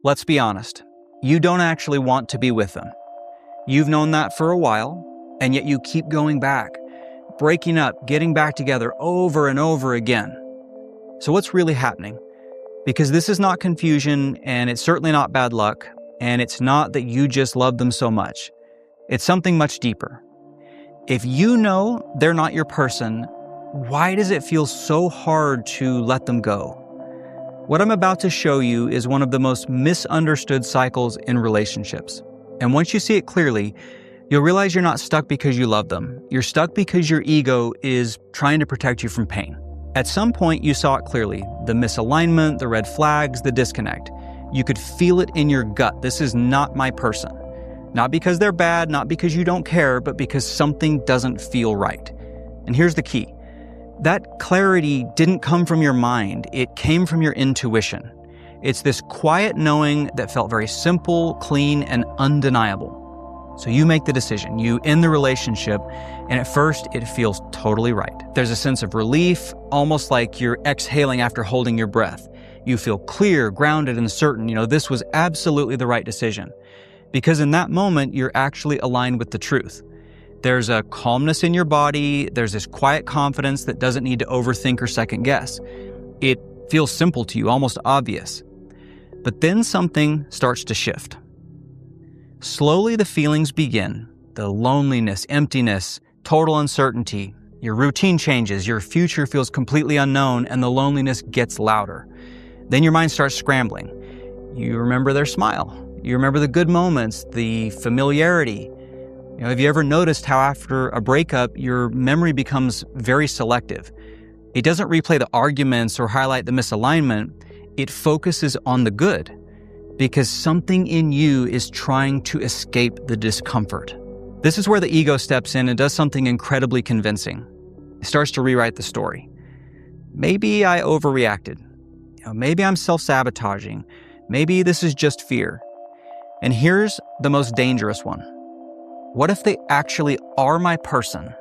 Let's be honest, you don't actually want to be with them. You've known that for a while, and yet you keep going back, breaking up, getting back together over and over again. So what's really happening? Because this is not confusion, and it's certainly not bad luck, and it's not that you just love them so much. It's something much deeper. If you know they're not your person, why does it feel so hard to let them go? What I'm about to show you is one of the most misunderstood cycles in relationships. And once you see it clearly, you'll realize you're not stuck because you love them. You're stuck because your ego is trying to protect you from pain. At some point, you saw it clearly. The misalignment, the red flags, the disconnect. You could feel it in your gut. This is not my person. Not because they're bad, not because you don't care, but because something doesn't feel right. And here's the key. That clarity didn't come from your mind. It came from your intuition. It's this quiet knowing that felt very simple, clean, and undeniable. So you make the decision, you end the relationship, and at first it feels totally right. There's a sense of relief, almost like you're exhaling after holding your breath. You feel clear, grounded, and certain, this was absolutely the right decision. Because in that moment, you're actually aligned with the truth. There's a calmness in your body, there's this quiet confidence that doesn't need to overthink or second guess. It feels simple to you, almost obvious. But then something starts to shift. Slowly the feelings begin. The loneliness, emptiness, total uncertainty. Your routine changes, your future feels completely unknown, and the loneliness gets louder. Then your mind starts scrambling. You remember their smile. You remember the good moments, the familiarity. Have you ever noticed how after a breakup, your memory becomes very selective? It doesn't replay the arguments or highlight the misalignment. It focuses on the good. Because something in you is trying to escape the discomfort. This is where the ego steps in and does something incredibly convincing. It starts to rewrite the story. Maybe I overreacted. Maybe I'm self-sabotaging. Maybe this is just fear. And here's the most dangerous one. What if they actually are my person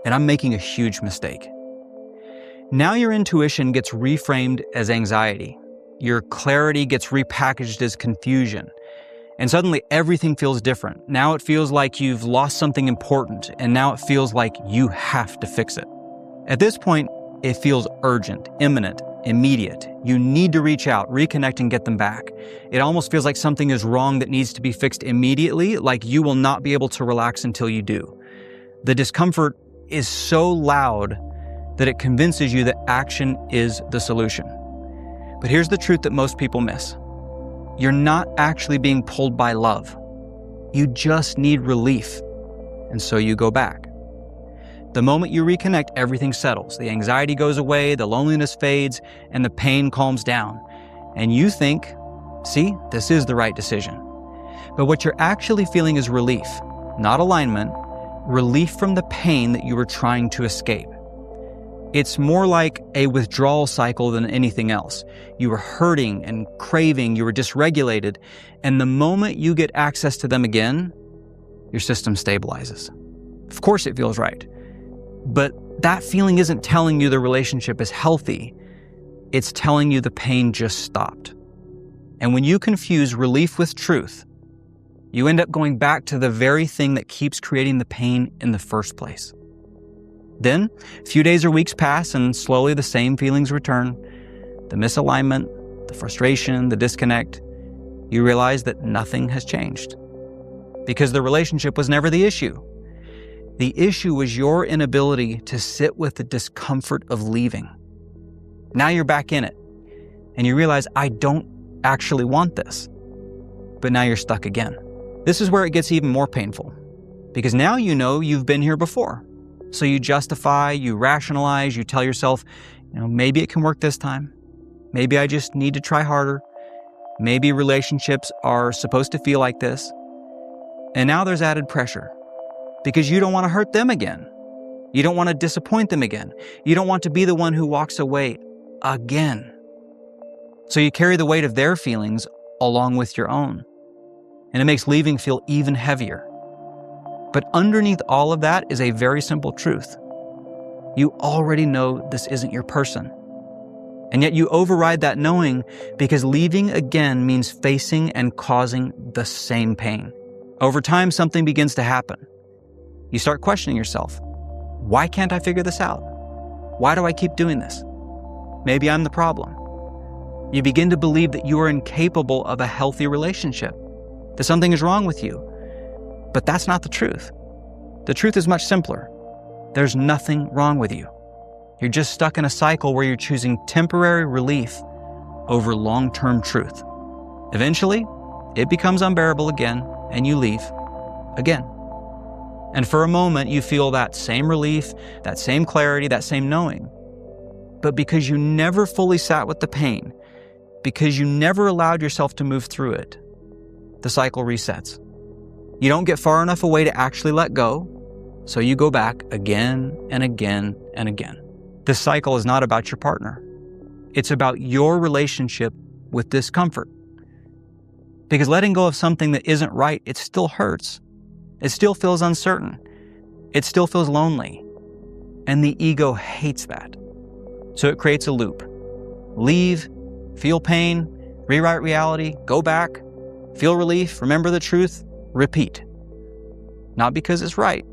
and I'm making a huge mistake? Now your intuition gets reframed as anxiety. Your clarity gets repackaged as confusion. And suddenly everything feels different. Now it feels like you've lost something important, and now it feels like you have to fix it. At this point, it feels urgent, imminent, immediate. You need to reach out, reconnect, and get them back. It almost feels like something is wrong that needs to be fixed immediately, like you will not be able to relax until you do. The discomfort is so loud that it convinces you that action is the solution. But here's the truth that most people miss. You're not actually being pulled by love. You just need relief. And so you go back. The moment you reconnect, everything settles. The anxiety goes away, the loneliness fades, and the pain calms down. And you think, see, this is the right decision. But what you're actually feeling is relief, not alignment, relief from the pain that you were trying to escape. It's more like a withdrawal cycle than anything else. You were hurting and craving, you were dysregulated, and the moment you get access to them again, your system stabilizes. Of course it feels right. But that feeling isn't telling you the relationship is healthy. It's telling you the pain just stopped. And when you confuse relief with truth, you end up going back to the very thing that keeps creating the pain in the first place. Then, a few days or weeks pass and slowly the same feelings return. The misalignment, the frustration, the disconnect. You realize that nothing has changed. Because the relationship was never the issue. The issue was your inability to sit with the discomfort of leaving. Now you're back in it, and you realize, I don't actually want this. But now you're stuck again. This is where it gets even more painful, because now you know you've been here before. So you justify, you rationalize, you tell yourself, maybe it can work this time. Maybe I just need to try harder. Maybe relationships are supposed to feel like this. And now there's added pressure. Because you don't want to hurt them again. You don't want to disappoint them again. You don't want to be the one who walks away again. So you carry the weight of their feelings along with your own. And it makes leaving feel even heavier. But underneath all of that is a very simple truth. You already know this isn't your person. And yet you override that knowing because leaving again means facing and causing the same pain. Over time, something begins to happen. You start questioning yourself. Why can't I figure this out? Why do I keep doing this? Maybe I'm the problem. You begin to believe that you are incapable of a healthy relationship, that something is wrong with you. But that's not the truth. The truth is much simpler. There's nothing wrong with you. You're just stuck in a cycle where you're choosing temporary relief over long-term truth. Eventually, it becomes unbearable again, and you leave again. And for a moment, you feel that same relief, that same clarity, that same knowing. But because you never fully sat with the pain, because you never allowed yourself to move through it, the cycle resets. You don't get far enough away to actually let go, so you go back again and again and again. This cycle is not about your partner. It's about your relationship with discomfort. Because letting go of something that isn't right, it still hurts. It still feels uncertain. It still feels lonely. And the ego hates that. So it creates a loop. Leave, feel pain, rewrite reality, go back, feel relief, remember the truth, repeat. Not because it's right,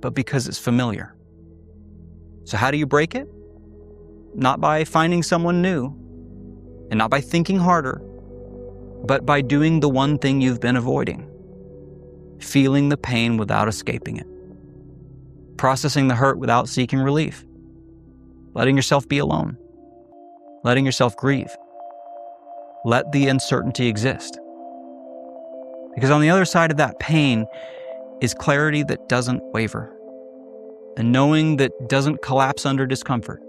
but because it's familiar. So how do you break it? Not by finding someone new, and not by thinking harder, but by doing the one thing you've been avoiding. Feeling the pain without escaping it. Processing the hurt without seeking relief. Letting yourself be alone. Letting yourself grieve. Let the uncertainty exist. Because on the other side of that pain is clarity that doesn't waver. A knowing that doesn't collapse under discomfort.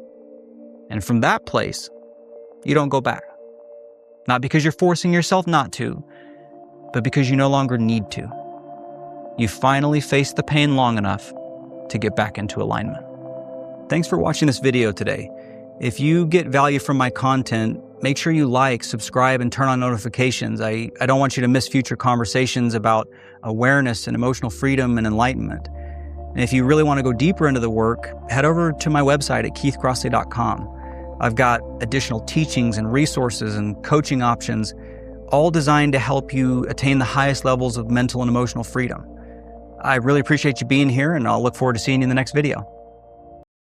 And from that place, you don't go back. Not because you're forcing yourself not to, but because you no longer need to. You finally face the pain long enough to get back into alignment. Thanks for watching this video today. If you get value from my content, make sure you like, subscribe, and turn on notifications. I don't want you to miss future conversations about awareness and emotional freedom and enlightenment. And if you really want to go deeper into the work, head over to my website at keithcrossley.com. I've got additional teachings and resources and coaching options, all designed to help you attain the highest levels of mental and emotional freedom. I really appreciate you being here, and I'll look forward to seeing you in the next video.